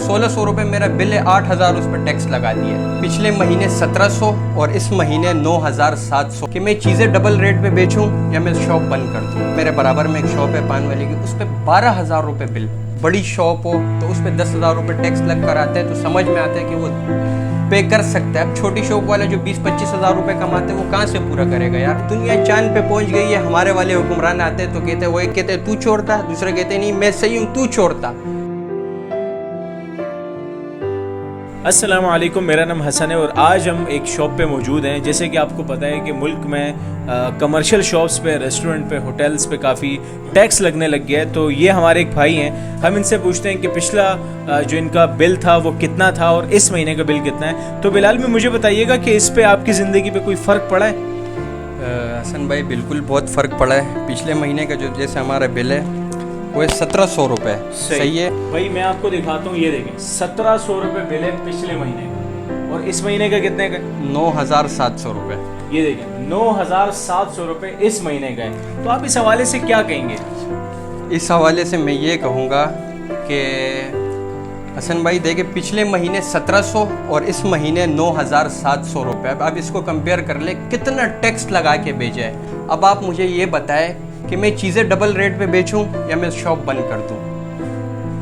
1600 रुपये मेरा बिल है, 8000 उस पर टैक्स लगा दिया। पिछले महीने 1700 और इस महीने 9700 कि मैं चीज़ें डबल रेट पे बेचूं या मैं शॉप बंद कर दूं। मेरे बराबर में एक शॉप है पान वाले की, उस पर 12000 रुपये बिल। बड़ी शॉप हो तो उस पर 10,000 रुपये टैक्स लग कर आते हैं, तो समझ में आता है कि वो पे कर सकता है। अब छोटी शॉप वाला जो 20-25 हज़ार रुपये कमाते हैं वो कहाँ से पूरा करेगा यार। दुनिया चांद पे पहुंच गई है। हमारे वाले हुक्मरान आते हैं तो कहते हैं, वो एक कहते हैं तू छोड़ता, दूसरे कहते हैं नहीं मैं सही हूँ तू छोड़ता। अस्सलामु अलैकुम, मेरा नाम हसन है और आज हम एक शॉप पे मौजूद हैं। जैसे कि आपको पता है कि मुल्क में कमर्शियल शॉप्स पे, रेस्टोरेंट पे, होटल्स पे काफ़ी टैक्स लगने लग गया है। तो ये हमारे एक भाई हैं, हम इनसे पूछते हैं कि पिछला जो इनका बिल था वो कितना था और इस महीने का बिल कितना है। तो बिलाल भी मुझे बताइएगा कि इस पे आपकी ज़िंदगी पे कोई फ़र्क पड़ा है? हसन भाई बिल्कुल बहुत फ़र्क पड़ा है। पिछले महीने का जो जैसे हमारा बिल है वो है 1700 रुपये। सही है भाई, मैं आपको दिखाता हूँ, ये देखें 1700 रुपये बिल है पिछले महीने का, और इस महीने का कितने का? 9700 रुपये। ये देखें 9700 रुपये इस महीने का है। तो आप इस हवाले से क्या कहेंगे? इस हवाले से मैं ये कहूँगा कि हसन भाई देखिए, पिछले महीने 1700 और इस महीने 9700 रुपये। अब इसको कंपेयर कर ले, कितना टैक्स लगा के भेजा है। अब आप मुझे ये बताएं कि मैं चीज़ें डबल रेट पे बेचूं या मैं शॉप बंद कर दूं।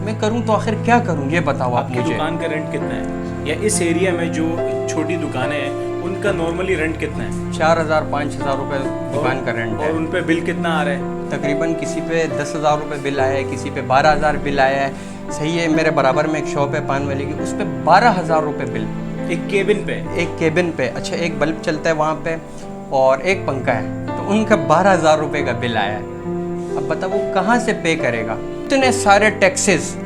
मैं करूं तो आखिर क्या करूं, ये बताओ आप मुझे। दुकान का रेंट कितना है, या इस एरिया में जो छोटी दुकानें हैं उनका नॉर्मली रेंट कितना है? 4000-5000 रुपये दुकान का रेंट है। और उन पे बिल कितना आ रहा है? तकरीबन किसी पे 10,000 रुपये बिल आया है, किसी पे 12,000 बिल आया है। सही है, मेरे बराबर में एक शॉप है पान वाले की, उस पर 12,000 रुपये बिल। एक केबिन पे? एक केबिन पे। अच्छा, एक बल्ब चलता है वहाँ पे और एक पंखा है, तो उनका 12,000 रुपये का बिल आया है। अब बताओ वो कहाँ से पे करेगा? इतने सारे टैक्सेस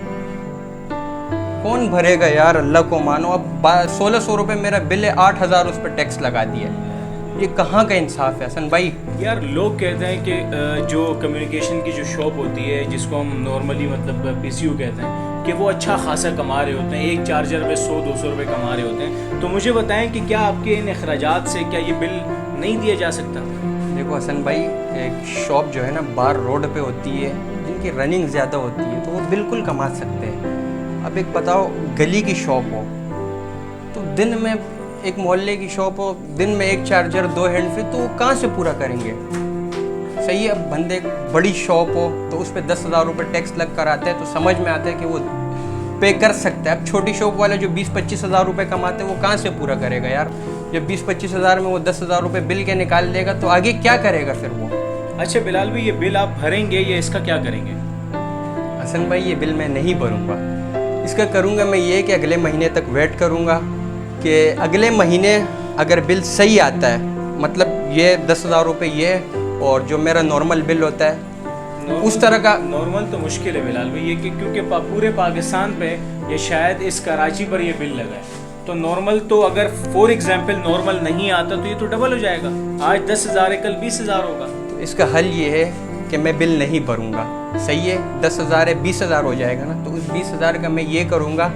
कौन भरेगा यार, अल्लाह को मानो। अब 1600 रुपये मेरा बिल है, 8000 उस पर टैक्स लगा दिया। ये कहाँ का इंसाफ है हसन भाई? यार लोग कहते हैं कि जो कम्युनिकेशन की जो शॉप होती है, जिसको हम नॉर्मली मतलब PCU कहते हैं, कि वो अच्छा खासा कमा रहे होते हैं। एक चार्जर में 100-200 रुपये कमा रहे होते हैं। तो मुझे बताएं कि क्या आपके इन अखराजात से क्या ये बिल नहीं दिया जा सकता? देखो हसन भाई, एक शॉप जो है ना बार रोड पे होती है, जिनकी रनिंग ज़्यादा होती है, तो वो बिल्कुल कमा सकते हैं। अब एक बताओ, गली की शॉप हो तो दिन में, एक मोहल्ले की शॉप हो दिन में एक चार्जर 2 हैंड फ्री, तो वो कहाँ से पूरा करेंगे? सही है। अब बंदे बड़ी शॉप हो तो उस पर 10,000 रुपये टैक्स लग कर आते हैं, तो समझ में आता है कि वो पे कर सकता है। अब छोटी शॉप वाला जो 20-25 हज़ार रुपये कमाते हैं वो कहाँ से पूरा करेगा यार? जब 20-25 हज़ार में वो 10,000 रुपये बिल के निकाल लेगा तो आगे क्या करेगा फिर वो? अच्छा बिलाल भाई, ये बिल आप भरेंगे या इसका क्या करेंगे? हसन भाई, ये बिल मैं नहीं भरूंगा। इसका करूंगा मैं ये कि अगले महीने तक वेट करूंगा कि अगले महीने अगर बिल सही आता है, मतलब ये 10,000 रुपये ये और जो मेरा नॉर्मल बिल होता है उस तरह का। नॉर्मल तो मुश्किल है बिलाल भाई, ये कि क्योंकि पूरे पाकिस्तान पे ये शायद इस कराची पर ये बिल लगा है। तो नॉर्मल तो अगर फॉर एग्जांपल नॉर्मल नहीं आता तो ये तो डबल हो जाएगा। आज 10,000 है, कल 20,000 होगा। तो इसका हल ये है कि मैं बिल नहीं भरूंगा। सही है, 10,000 है 20,000 हो जाएगा ना, तो उस 20,000 का मैं ये करूंगा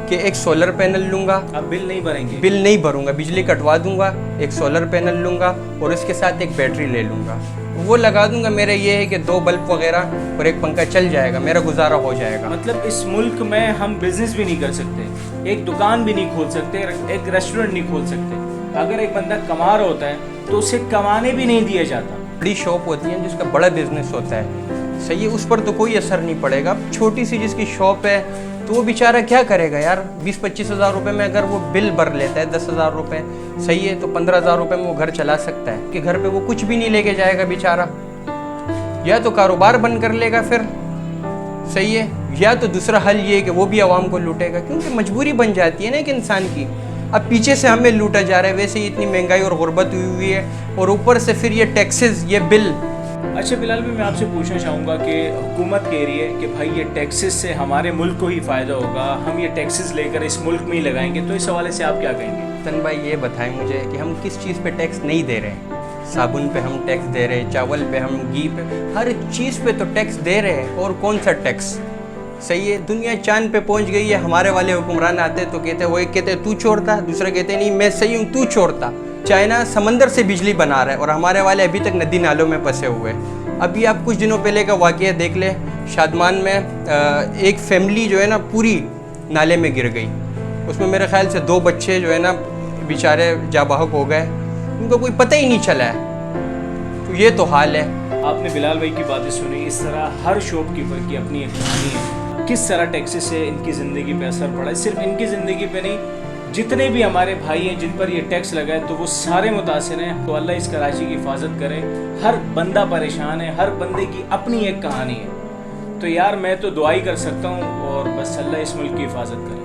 कि एक सोलर पैनल लूँगा। अब बिल नहीं भरेंगे? बिल नहीं भरूंगा, बिजली कटवा दूंगा, एक सोलर पैनल लूँगा और उसके साथ एक बैटरी ले लूँगा, वो लगा दूंगा। मेरा ये है कि 2 बल्ब वगैरह और एक पंखा चल जाएगा, मेरा गुजारा हो जाएगा। मतलब इस मुल्क में हम बिजनेस भी नहीं कर सकते, एक दुकान भी नहीं खोल सकते, एक रेस्टोरेंट नहीं खोल सकते। अगर एक बंदा कमा रहा होता है तो उसे कमाने भी नहीं दिया जाता। बड़ी शॉप होती है जिसका बड़ा बिजनेस होता है, सही है, उस पर तो कोई असर नहीं पड़ेगा। छोटी सी जिसकी शॉप है तो वो बेचारा क्या करेगा यार? 20-25 हज़ार रुपये में अगर वो बिल भर लेता है 10,000 रुपये, सही है, तो 15,000 रुपये में वो घर चला सकता है कि घर पे वो कुछ भी नहीं लेके जाएगा बेचारा। या तो कारोबार बंद कर लेगा फिर, सही है, या तो दूसरा हल ये है कि वो भी आवाम को लूटेगा, क्योंकि मजबूरी बन जाती है ना एक इंसान की। अब पीछे से हमें लूटा जा रहा है, वैसे ही इतनी महंगाई और गुर्बत हुई है, और ऊपर से फिर ये टैक्सेस, ये बिल। अच्छा बिलाल भी, मैं आपसे पूछना चाहूँगा कि हुकूमत कह रही है कि भाई ये टैक्सेस से हमारे मुल्क को ही फ़ायदा होगा, हम ये टैक्सेस लेकर इस मुल्क में ही लगाएंगे, तो इस हवाले से आप क्या कहेंगे? तन भाई ये बताएं मुझे कि हम किस चीज़ पे टैक्स नहीं दे रहे हैं? साबुन पे हम टैक्स दे रहे हैं, चावल पे, हम घी पे, हर चीज़ पे तो टैक्स दे रहे हैं। और कौन सा टैक्स? सही है, दुनिया चांद पे पहुंच गई है। हमारे वाले हुक्मरान आते हैं तो कहते हैं, वो एक कहते हैं तू छोड़ता, दूसरे कहते हैं नहीं मैं सही हूँ तू छोड़ता। चाइना समंदर से बिजली बना रहा है और हमारे वाले अभी तक नदी नालों में फंसे हुए हैं। अभी आप कुछ दिनों पहले का वाक़या देख ले, शादमान में एक फैमिली जो है ना पूरी नाले में गिर गई। उसमें मेरे ख्याल से 2 बच्चे जो है ना बेचारे जाबाहक हो गए, उनको कोई पता ही नहीं चला है। तो ये तो हाल है। आपने बिलाल भाई की बातें सुनी, इस तरह हर शॉपकीपर की अपनी एक कहानी है, किस तरह टैक्सी से इनकी ज़िंदगी पे असर पड़ा है। सिर्फ इनकी ज़िंदगी पे नहीं, जितने भी हमारे भाई हैं जिन पर ये टैक्स लगा है तो वो सारे मुतासिर हैं। तो अल्लाह इस कराची की हिफाजत करे। हर बंदा परेशान है, हर बंदे की अपनी एक कहानी है। तो यार मैं तो दुआ ही कर सकता हूँ और बस अल्लाह इस मुल्क की हिफाजत करे।